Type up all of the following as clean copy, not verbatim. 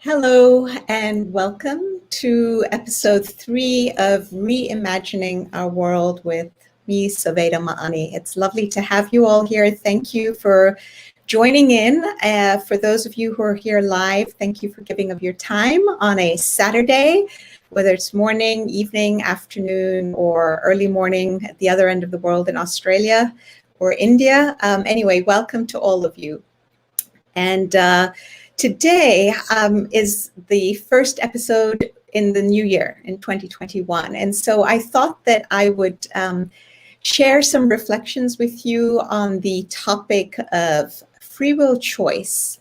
Hello and welcome to episode 3 of Reimagining Our World with me, Soveida Ma'ani. It's lovely to have you all here. Thank you for joining in. For those of you who are here live, thank you for giving of your time on a Saturday, whether it's morning, evening, afternoon, or early morning at the other end of the world in Australia or India. Anyway, welcome to all of you. And today is the first episode in the new year, in 2021. And so I thought that I would share some reflections with you on the topic of free will choice.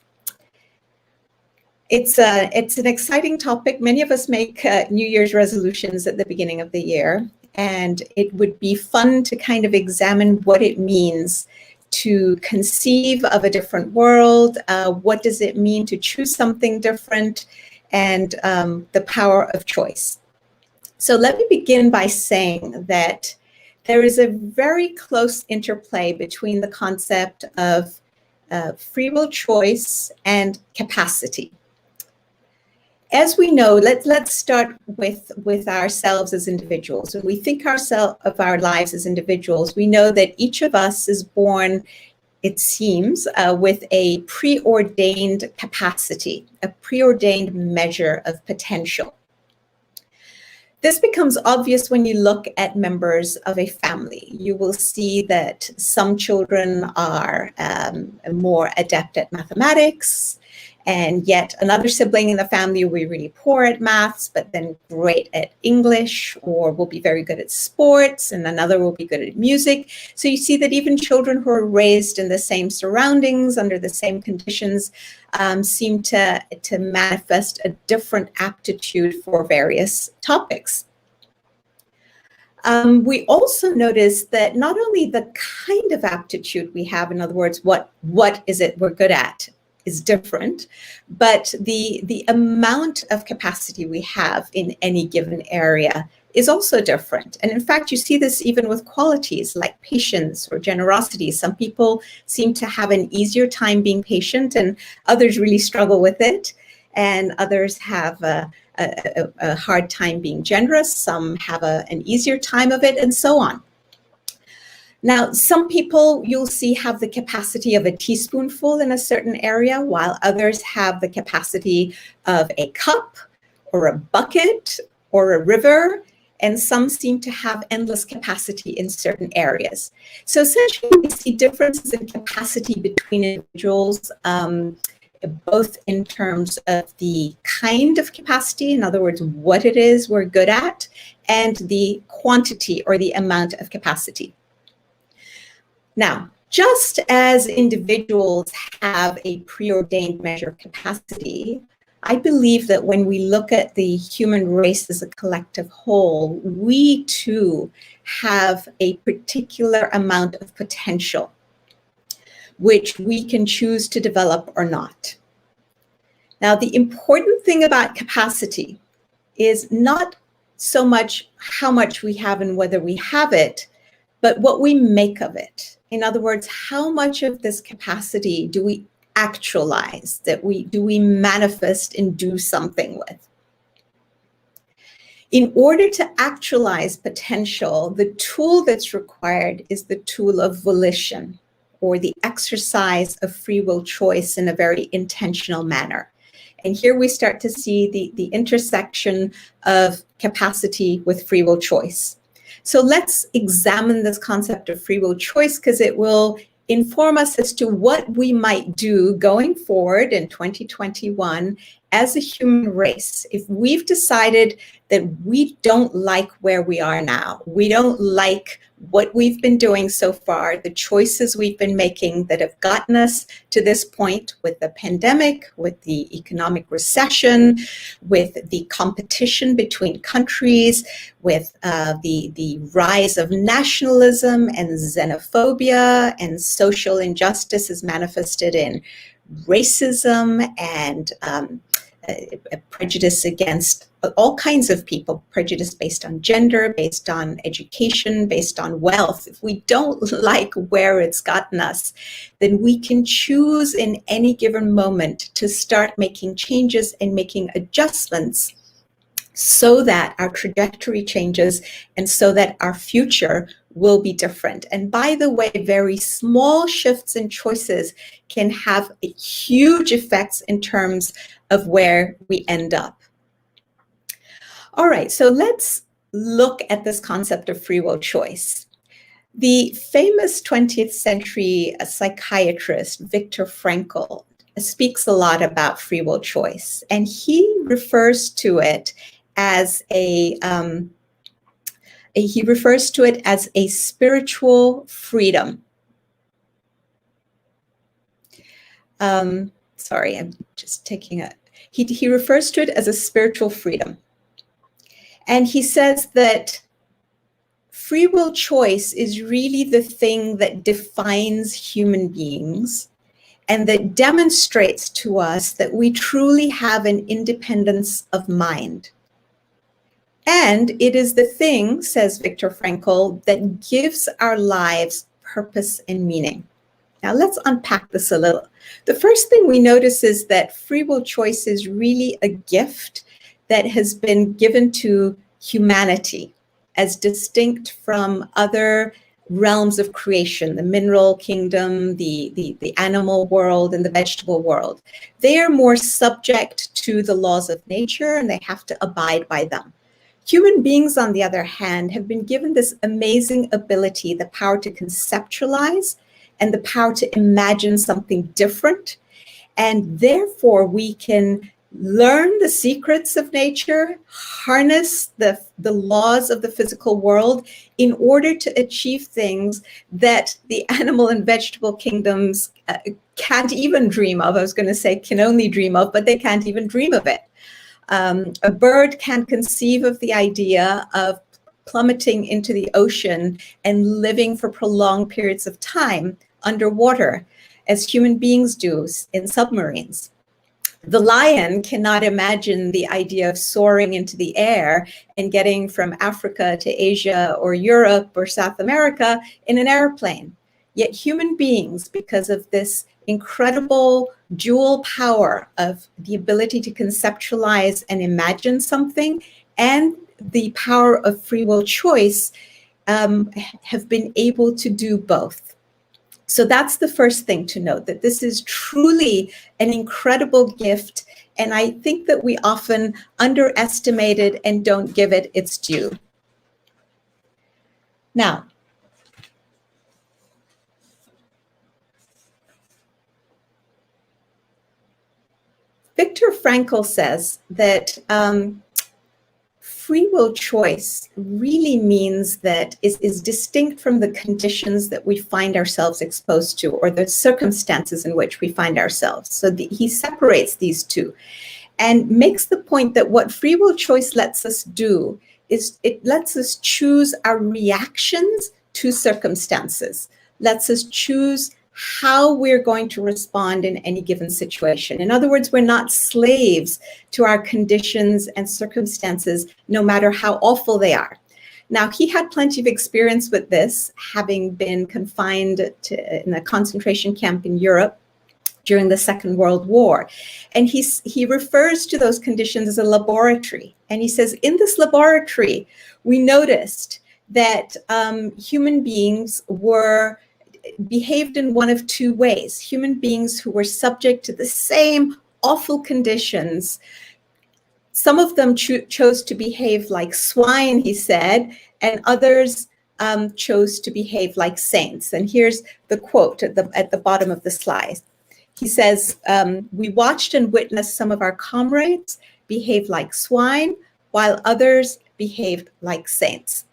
It's an exciting topic. Many of us make New Year's resolutions at the beginning of the year, and it would be fun to kind of examine what it means to conceive of a different world. What does it mean to choose something different, and the power of choice. So let me begin by saying that there is a very close interplay between the concept of free will choice and capacity. As we know, let's start with ourselves as individuals. When we think of our lives as individuals, we know that each of us is born, it seems, with a preordained capacity, a preordained measure of potential. This becomes obvious when you look at members of a family. You will see that some children are more adept at mathematics, and yet another sibling in the family will be really poor at maths, but then great at English, or will be very good at sports, and another will be good at music. So you see that even children who are raised in the same surroundings, under the same conditions, seem to manifest a different aptitude for various topics. We also notice that not only the kind of aptitude we have, in other words, what is it we're good at, is different, but the amount of capacity we have in any given area is also different. And in fact, you see this even with qualities like patience or generosity. Some people seem to have an easier time being patient, and others really struggle with it. And others have a hard time being generous. Some have an easier time of it, and so on. Now, some people you'll see have the capacity of a teaspoonful in a certain area, while others have the capacity of a cup or a bucket or a river, and some seem to have endless capacity in certain areas. So essentially, we see differences in capacity between individuals, both in terms of the kind of capacity, in other words, what it is we're good at, and the quantity or the amount of capacity. Now, just as individuals have a preordained measure of capacity, I believe that when we look at the human race as a collective whole, we too have a particular amount of potential, which we can choose to develop or not. Now, the important thing about capacity is not so much how much we have and whether we have it, but what we make of it. In other words, how much of this capacity do we actualize, do we manifest and do something with? In order to actualize potential, the tool that's required is the tool of volition, or the exercise of free will choice in a very intentional manner. And here we start to see the intersection of capacity with free will choice. So let's examine this concept of free will choice, because it will inform us as to what we might do going forward in 2021 as a human race. If we've decided that we don't like where we are now, we don't like what we've been doing so far, the choices we've been making that have gotten us to this point with the pandemic, with the economic recession, with the competition between countries, with the rise of nationalism and xenophobia and social injustice is manifested in racism and a prejudice against all kinds of people, prejudice based on gender, based on education, based on wealth. If we don't like where it's gotten us, then we can choose in any given moment to start making changes and making adjustments so that our trajectory changes and so that our future will be different. And by the way, very small shifts and choices can have huge effects in terms of where we end up. All right, so let's look at this concept of free will choice. The famous 20th century psychiatrist Viktor Frankl speaks a lot about free will choice, and he refers to it as a spiritual freedom. Sorry, I'm just taking a. He refers to it as a spiritual freedom, and he says that free will choice is really the thing that defines human beings and that demonstrates to us that we truly have an independence of mind. And it is the thing, says Viktor Frankl, that gives our lives purpose and meaning. Now let's unpack this a little. The first thing we notice is that free will choice is really a gift that has been given to humanity as distinct from other realms of creation, the mineral kingdom, the animal world, and the vegetable world. They are more subject to the laws of nature and they have to abide by them. Human beings, on the other hand, have been given this amazing ability, the power to conceptualize and the power to imagine something different. And therefore, we can learn the secrets of nature, harness the laws of the physical world in order to achieve things that the animal and vegetable kingdoms can't even dream of. I was going to say can only dream of, but they can't even dream of it. A bird can conceive of the idea of plummeting into the ocean and living for prolonged periods of time underwater, as human beings do in submarines. The lion cannot imagine the idea of soaring into the air and getting from Africa to Asia or Europe or South America in an airplane. Yet human beings, because of this incredible dual power of the ability to conceptualize and imagine something and the power of free will choice, have been able to do both. So that's the first thing to note, that this is truly an incredible gift. And I think that we often underestimate it and don't give it its due. Now, Viktor Frankl says that free will choice really means that is distinct from the conditions that we find ourselves exposed to or the circumstances in which we find ourselves. So he separates these two and makes the point that what free will choice lets us do is it lets us choose our reactions to circumstances, lets us choose how we're going to respond in any given situation. In other words, we're not slaves to our conditions and circumstances, no matter how awful they are. Now, he had plenty of experience with this, having been confined in a concentration camp in Europe during the Second World War. And he refers to those conditions as a laboratory. And he says, in this laboratory, we noticed that human beings behaved in one of two ways. Human beings who were subject to the same awful conditions. Some of them chose to behave like swine, he said, and others chose to behave like saints. And here's the quote at the bottom of the slide. He says, we watched and witnessed some of our comrades behave like swine, while others behaved like saints.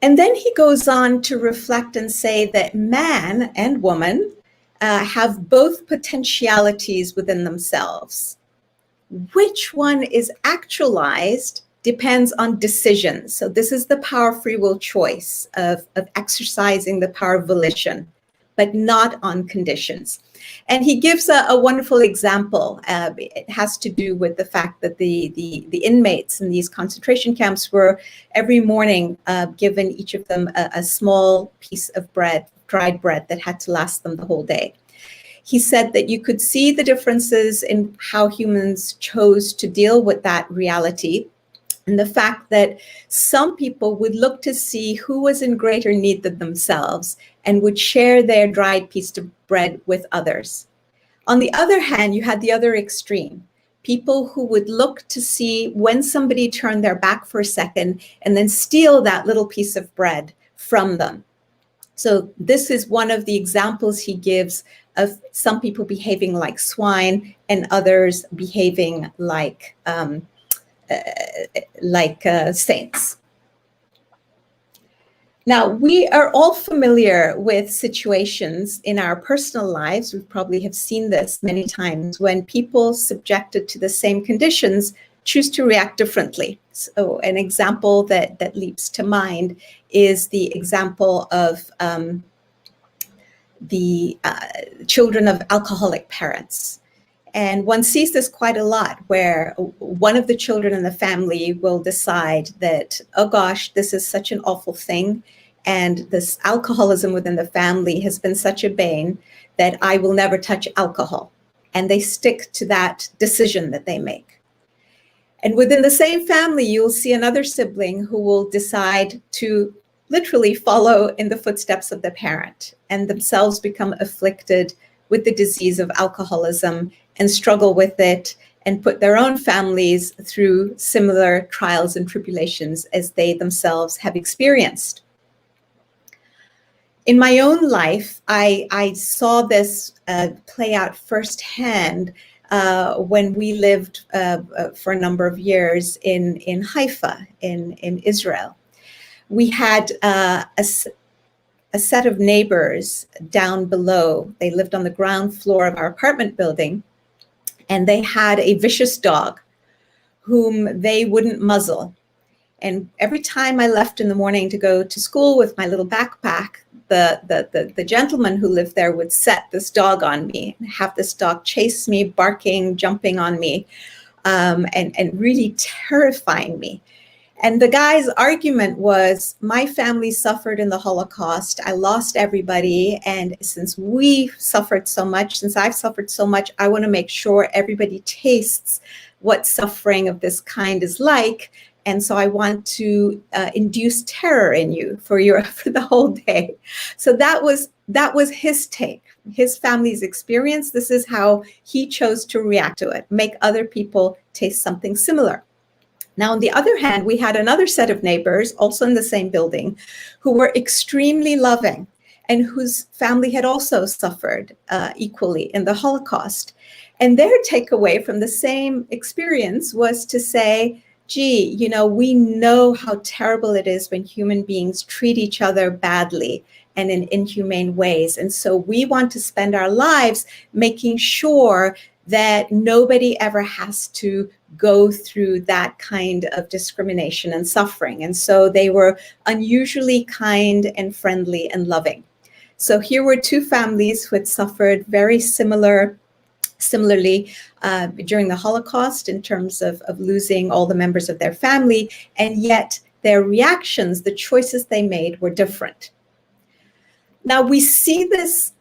And then he goes on to reflect and say that man and woman have both potentialities within themselves. Which one is actualized depends on decisions. So this is the power of free will choice, of exercising the power of volition. but not on conditions. And he gives a wonderful example. It has to do with the fact that the inmates in these concentration camps were every morning given each of them a small piece of bread, dried bread, that had to last them the whole day. He said that you could see the differences in how humans chose to deal with that reality, and the fact that some people would look to see who was in greater need than themselves and would share their dried piece of bread with others. On the other hand, you had the other extreme, people who would look to see when somebody turned their back for a second and then steal that little piece of bread from them. So this is one of the examples he gives of some people behaving like swine and others behaving like saints. Now, we are all familiar with situations in our personal lives, we probably have seen this many times, when people subjected to the same conditions choose to react differently. So an example that leaps to mind is the example of the children of alcoholic parents. And one sees this quite a lot, where one of the children in the family will decide that, oh gosh, this is such an awful thing, and this alcoholism within the family has been such a bane that I will never touch alcohol. And they stick to that decision that they make. And within the same family, you'll see another sibling who will decide to literally follow in the footsteps of the parent and themselves become afflicted with the disease of alcoholism and struggle with it and put their own families through similar trials and tribulations as they themselves have experienced. In my own life, I saw this play out firsthand when we lived for a number of years in Haifa, in Israel. We had a set of neighbors down below. They lived on the ground floor of our apartment building, and they had a vicious dog whom they wouldn't muzzle. And every time I left in the morning to go to school with my little backpack, the gentleman who lived there would set this dog on me and have this dog chase me, barking, jumping on me, and really terrifying me. And the guy's argument was, my family suffered in the Holocaust. I lost everybody. And since we suffered so much, since I've suffered so much, I want to make sure everybody tastes what suffering of this kind is like. And so I want to induce terror in you for the whole day. So that was his take, his family's experience. This is how he chose to react to it, make other people taste something similar. Now, on the other hand, we had another set of neighbors, also in the same building, who were extremely loving and whose family had also suffered equally in the Holocaust. And their takeaway from the same experience was to say, gee, we know how terrible it is when human beings treat each other badly and in inhumane ways. And so we want to spend our lives making sure that nobody ever has to go through that kind of discrimination and suffering. And so they were unusually kind and friendly and loving. So here were two families who had suffered very similarly during the Holocaust in terms of losing all the members of their family, and yet their reactions, the choices they made, were different. Now we see this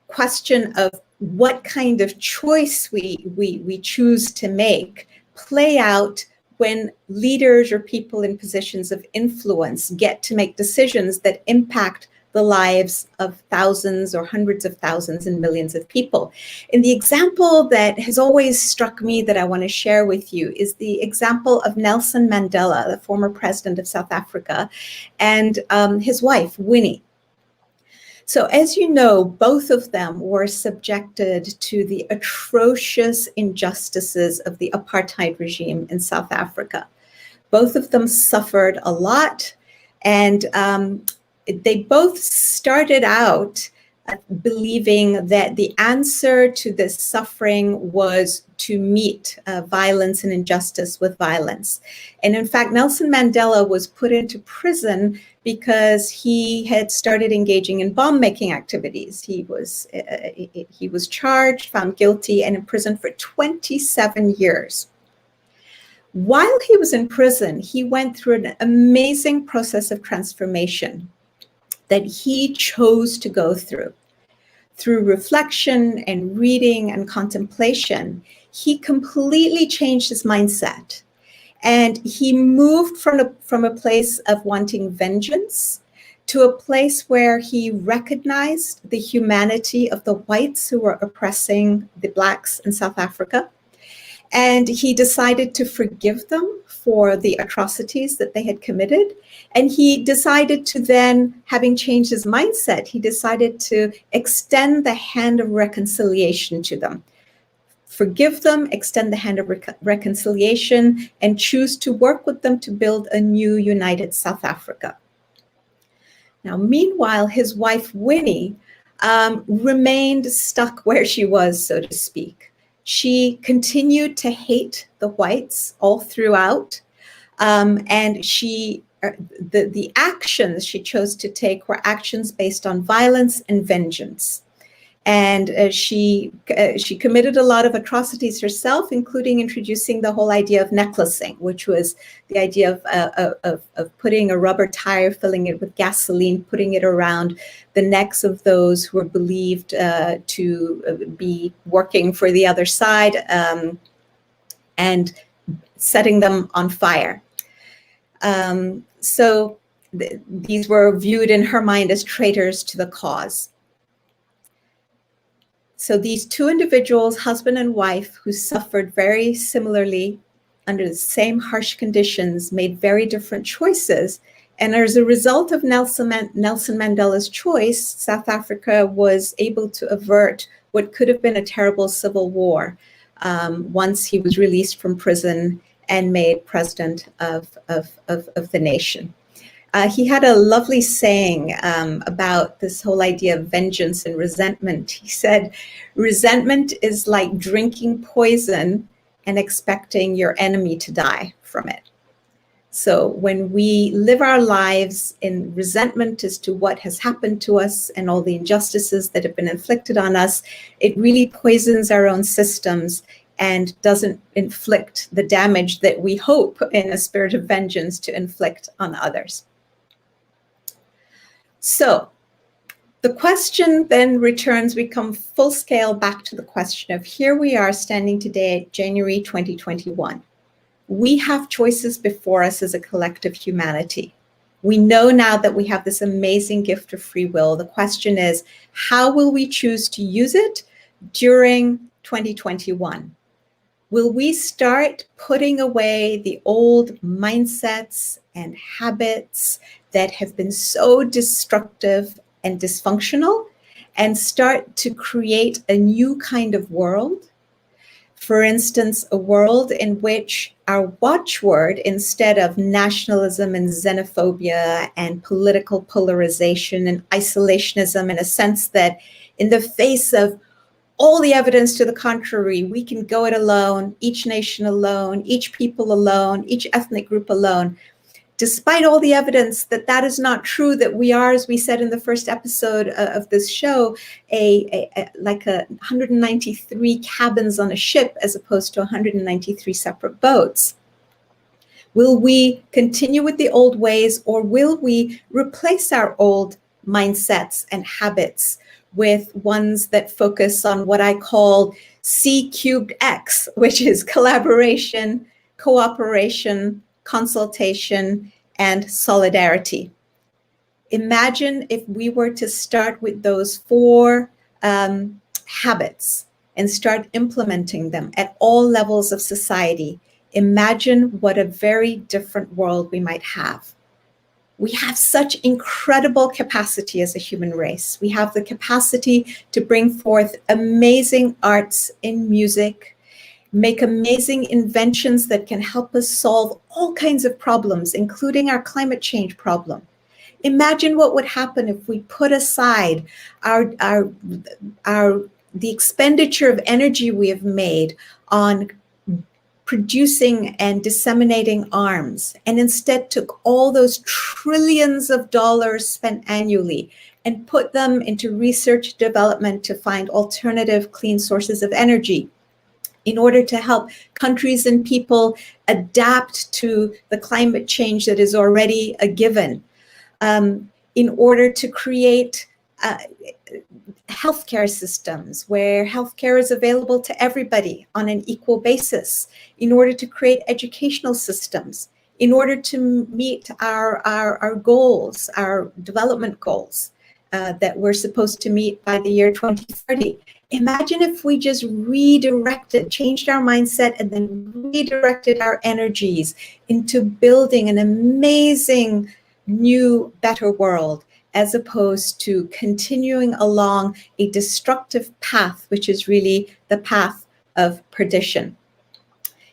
question of what kind of choice we choose to make play out when leaders or people in positions of influence get to make decisions that impact the lives of thousands or hundreds of thousands and millions of people. And the example that has always struck me that I want to share with you is the example of Nelson Mandela, the former president of South Africa, and his wife, Winnie. So as you know, both of them were subjected to the atrocious injustices of the apartheid regime in South Africa. Both of them suffered a lot, and they both started out believing that the answer to this suffering was to meet violence and injustice with violence. And in fact, Nelson Mandela was put into prison because he had started engaging in bomb-making activities. He was charged, found guilty, and imprisoned for 27 years. While he was in prison, he went through an amazing process of transformation that he chose to go through. Through reflection and reading and contemplation, he completely changed his mindset. And he moved from a place of wanting vengeance to a place where he recognized the humanity of the whites who were oppressing the Blacks in South Africa. And he decided to forgive them for the atrocities that they had committed. And he decided to then, having changed his mindset, he decided to extend the hand of reconciliation to them. Forgive them, extend the hand of reconciliation, and choose to work with them to build a new united South Africa. Now, meanwhile, his wife, Winnie, remained stuck where she was, so to speak. She continued to hate the whites all throughout, and the actions she chose to take were actions based on violence and vengeance. And she committed a lot of atrocities herself, including introducing the whole idea of necklacing, which was the idea of putting a rubber tire, filling it with gasoline, putting it around the necks of those who were believed to be working for the other side, and setting them on fire. So these were viewed in her mind as traitors to the cause. So these two individuals, husband and wife, who suffered very similarly under the same harsh conditions, made very different choices. And as a result of Nelson Mandela's choice, South Africa was able to avert what could have been a terrible civil war once he was released from prison and made president of the nation. He had a lovely saying about this whole idea of vengeance and resentment. He said, resentment is like drinking poison and expecting your enemy to die from it. So when we live our lives in resentment as to what has happened to us and all the injustices that have been inflicted on us, it really poisons our own systems and doesn't inflict the damage that we hope in a spirit of vengeance to inflict on others. So the question then returns, we come full scale back to the question of, here we are standing today, January 2021. We have choices before us as a collective humanity. We know now that we have this amazing gift of free will. The question is, how will we choose to use it during 2021? Will we start putting away the old mindsets and habits that have been so destructive and dysfunctional and start to create a new kind of world? For instance, a world in which our watchword, instead of nationalism and xenophobia and political polarization and isolationism, in a sense that in the face of all the evidence to the contrary, we can go it alone, each nation alone, each people alone, each ethnic group alone. Despite all the evidence that that is not true, that we are, as we said in the first episode of this show, like 193 cabins on a ship as opposed to 193 separate boats. Will we continue with the old ways, or will we replace our old mindsets and habits with ones that focus on what I call C3X, which is collaboration, cooperation, consultation, and solidarity? Imagine if we were to start with those four habits and start implementing them at all levels of society. Imagine what a very different world we might have. We have such incredible capacity as a human race. We have the capacity to bring forth amazing arts in music, make amazing inventions that can help us solve all kinds of problems, including our climate change problem. Imagine what would happen if we put aside our the expenditure of energy we have made on producing and disseminating arms, and instead took all those trillions of dollars spent annually and put them into research development to find alternative clean sources of energy in order to help countries and people adapt to the climate change that is already a given, in order to create healthcare systems where healthcare is available to everybody on an equal basis, in order to create educational systems, in order to meet our goals, our development goals that we're supposed to meet by the year 2030. Imagine if we just redirected, changed our mindset, and then redirected our energies into building an amazing new, better world, as opposed to continuing along a destructive path, which is really the path of perdition.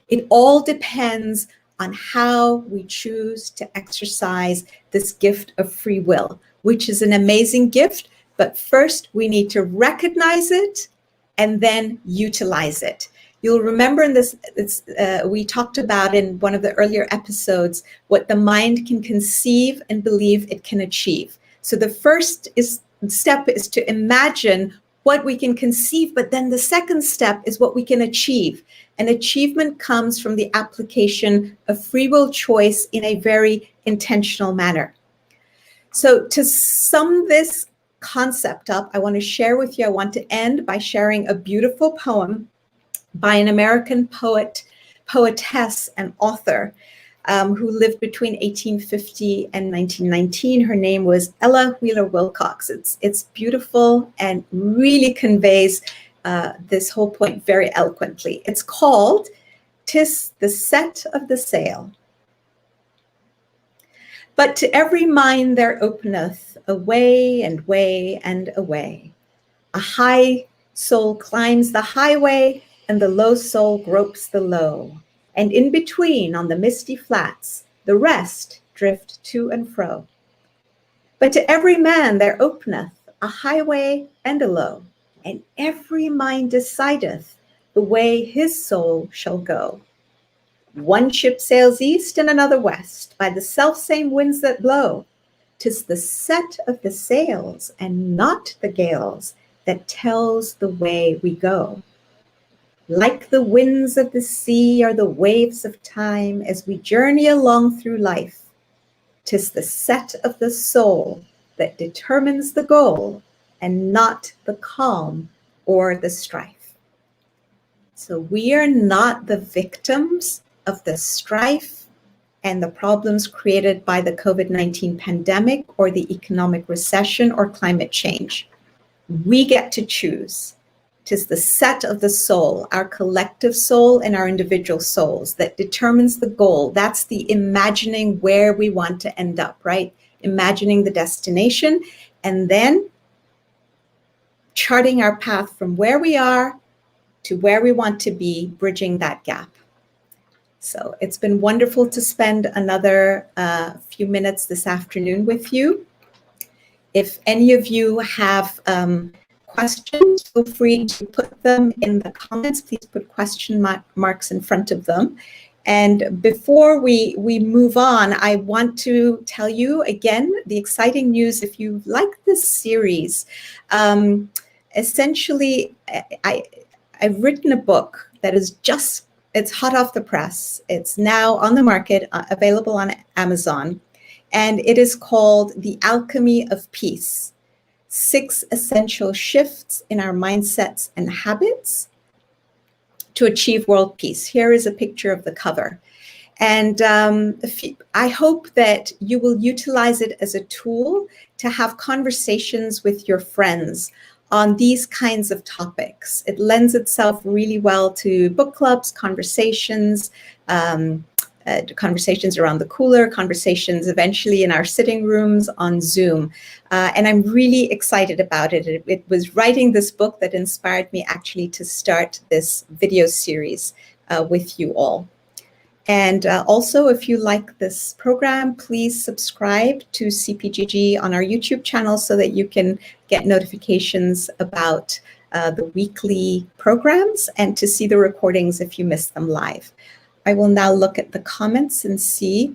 It all depends on how we choose to exercise this gift of free will, which is an amazing gift, but first we need to recognize it and then utilize it. You'll remember in this, we talked about in one of the earlier episodes what the mind can conceive and believe it can achieve. So the first step is to imagine what we can conceive, but then the second step is what we can achieve. And achievement comes from the application of free will choice in a very intentional manner. So to sum this concept up, I want to share with you, I want to end by sharing a beautiful poem by an American poetess, and author who lived between 1850 and 1919. Her name was Ella Wheeler Wilcox. It's beautiful and really conveys this whole point very eloquently. It's called "'Tis the Set of the Sail." But to every mind there openeth a way and way and a way. A high soul climbs the highway, and the low soul gropes the low. And in between, on the misty flats, the rest drift to and fro. But to every man there openeth a highway and a low, and every mind decideth the way his soul shall go. One ship sails east and another west, by the selfsame winds that blow. 'Tis the set of the sails and not the gales that tells the way we go. Like the winds of the sea or the waves of time, as we journey along through life, 'tis the set of the soul that determines the goal, and not the calm or the strife. So we are not the victims of the strife and the problems created by the COVID-19 pandemic or the economic recession or climate change. We get to choose. 'Tis the set of the soul, our collective soul and our individual souls, that determines the goal. That's the imagining where we want to end up, right? Imagining the destination, and then charting our path from where we are to where we want to be, bridging that gap. So it's been wonderful to spend another few minutes this afternoon with you. If any of you have questions, feel free to put them in the comments. Please put question marks in front of them. And before we move on, I want to tell you again the exciting news. If you like this series, essentially, I've written a book that is it's hot off the press. It's now on the market, available on Amazon, and it is called The Alchemy of Peace: 6 Essential Shifts in Our Mindsets and Habits to Achieve World Peace. Here is a picture of the cover. And I hope that you will utilize it as a tool to have conversations with your friends on these kinds of topics. It lends itself really well to book clubs, conversations, conversations around the cooler, conversations eventually in our sitting rooms on Zoom. And I'm really excited about it. It was writing this book that inspired me actually to start this video series with you all. And also, if you like this program, please subscribe to CPGG on our YouTube channel so that you can get notifications about the weekly programs and to see the recordings if you miss them live. I will now look at the comments and see.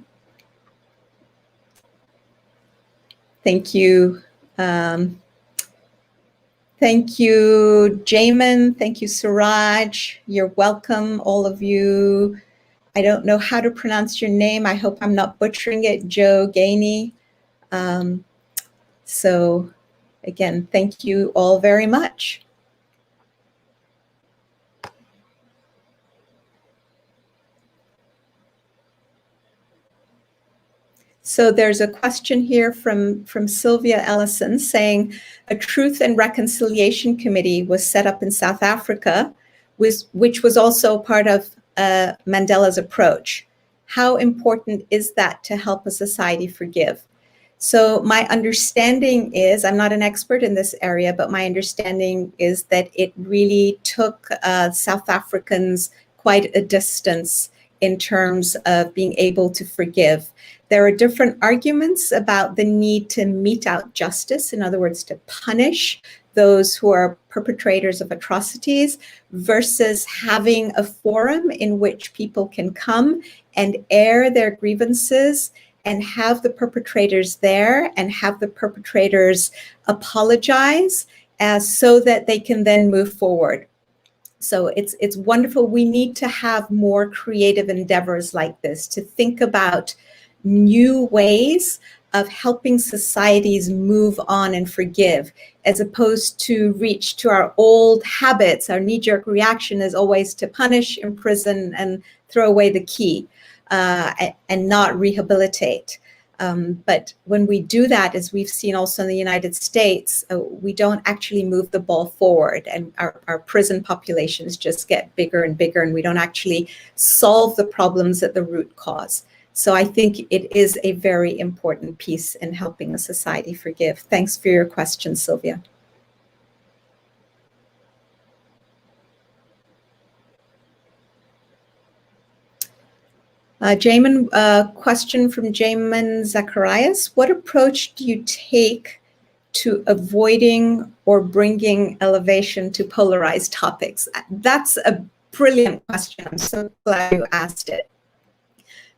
Thank you. Thank you, Jamin. Thank you, Suraj. You're welcome, all of you. I don't know how to pronounce your name. I hope I'm not butchering it, Joe Gainey. So again, thank you all very much. So there's a question here from Sylvia Ellison saying, a Truth and Reconciliation Committee was set up in South Africa, which was also part of Mandela's approach. How important is that to help a society forgive? So my understanding is, I'm not an expert in this area, but my understanding is that it really took South Africans quite a distance in terms of being able to forgive. There are different arguments about the need to mete out justice, in other words, to punish those who are perpetrators of atrocities, versus having a forum in which people can come and air their grievances and have the perpetrators there and have the perpetrators apologize so that they can then move forward. So it's wonderful. We need to have more creative endeavors like this, to think about new ways of helping societies move on and forgive, as opposed to reach to our old habits. Our knee-jerk reaction is always to punish, imprison, and throw away the key, and not rehabilitate. But when we do that, as we've seen also in the United States, we don't actually move the ball forward, and our prison populations just get bigger and bigger, and we don't actually solve the problems at the root cause. So I think it is a very important piece in helping a society forgive. Thanks for your question, Sylvia. Question from Jamin Zacharias. What approach do you take to avoiding or bringing elevation to polarized topics? That's a brilliant question. I'm so glad you asked it.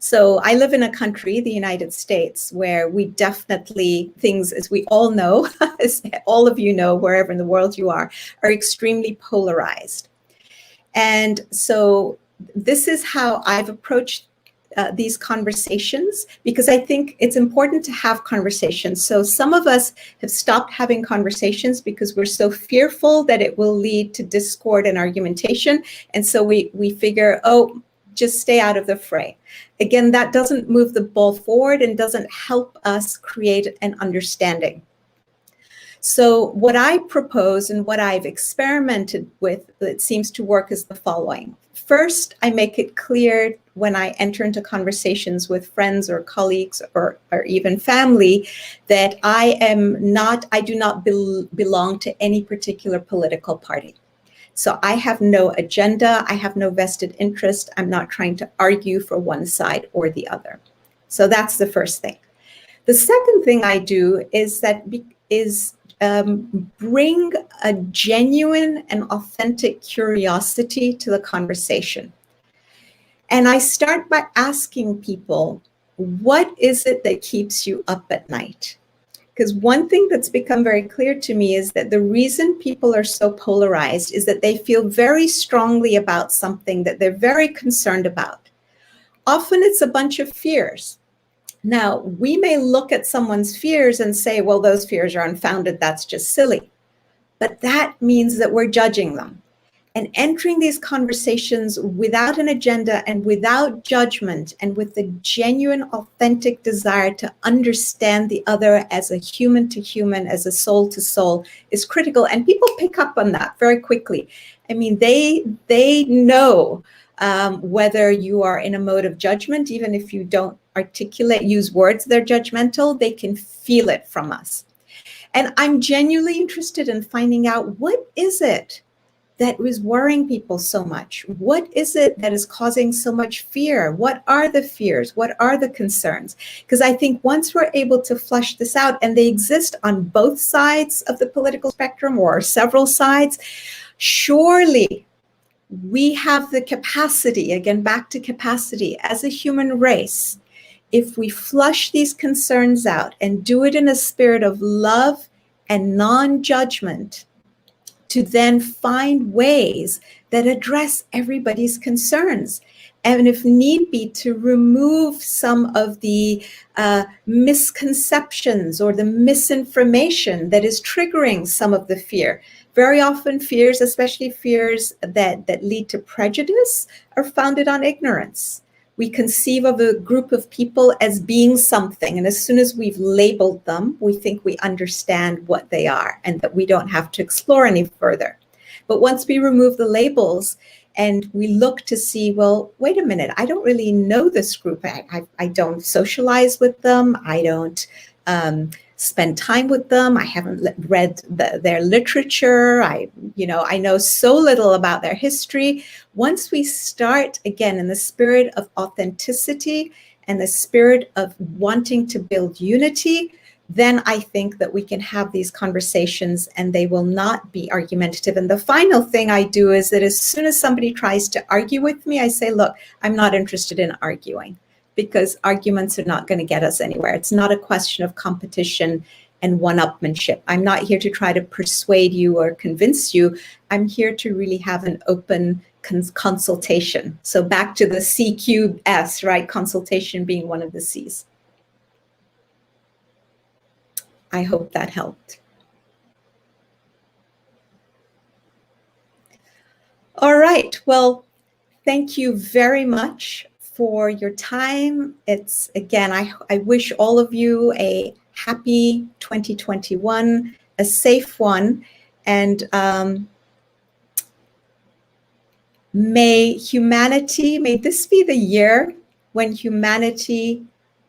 So I live in a country, the United States, where we definitely, things, as we all know, as all of you know, wherever in the world you are extremely polarized. And so this is how I've approached these conversations, because I think it's important to have conversations. So some of us have stopped having conversations because we're so fearful that it will lead to discord and argumentation. And so we figure, oh, just stay out of the fray. Again, that doesn't move the ball forward and doesn't help us create an understanding. So what I propose and what I've experimented with that seems to work is the following. First, I make it clear when I enter into conversations with friends or colleagues or even family that I do not belong to any particular political party. So I have no agenda, I have no vested interest, I'm not trying to argue for one side or the other. So that's the first thing. The second thing I do is bring a genuine and authentic curiosity to the conversation. And I start by asking people, what is it that keeps you up at night? Because one thing that's become very clear to me is that the reason people are so polarized is that they feel very strongly about something that they're very concerned about. Often it's a bunch of fears. Now, we may look at someone's fears and say, well, those fears are unfounded, that's just silly. But that means that we're judging them. And entering these conversations without an agenda and without judgment and with the genuine, authentic desire to understand the other as a human to human, as a soul to soul is critical. And people pick up on that very quickly. I mean, they know whether you are in a mode of judgment, even if you don't use words that are judgmental, they can feel it from us. And I'm genuinely interested in finding out, what is it that is worrying people so much? What is it that is causing so much fear? What are the fears? What are the concerns? Because I think once we're able to flush this out, and they exist on both sides of the political spectrum or several sides, surely we have the capacity, again, back to capacity, as a human race, if we flush these concerns out and do it in a spirit of love and non-judgment, to then find ways that address everybody's concerns. And if need be, to remove some of the misconceptions or the misinformation that is triggering some of the fear. Very often fears, especially fears that lead to prejudice, are founded on ignorance. We conceive of a group of people as being something, and as soon as we've labeled them, we think we understand what they are and that we don't have to explore any further. But once we remove the labels and we look to see, well, wait a minute, I don't really know this group. I don't socialize with them. I don't spend time with them. I haven't read their literature. I know so little about their history. Once we start, again, in the spirit of authenticity and the spirit of wanting to build unity, then I think that we can have these conversations and they will not be argumentative. And the final thing I do is that as soon as somebody tries to argue with me, I say, look, I'm not interested in arguing, because arguments are not going to get us anywhere. It's not a question of competition and one-upmanship. I'm not here to try to persuade you or convince you. I'm here to really have an open consultation. So back to the CQS, right? Consultation being one of the C's. I hope that helped. All right. Well, thank you very much for your time. It's, again, I wish all of you a happy 2021, a safe one, and may this be the year when humanity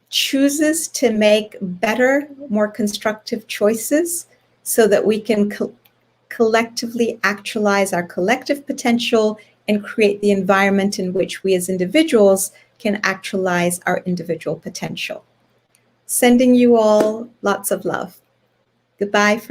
chooses to make better, more constructive choices so that we can collectively actualize our collective potential and create the environment in which we as individuals can actualize our individual potential. Sending you all lots of love. Goodbye for now.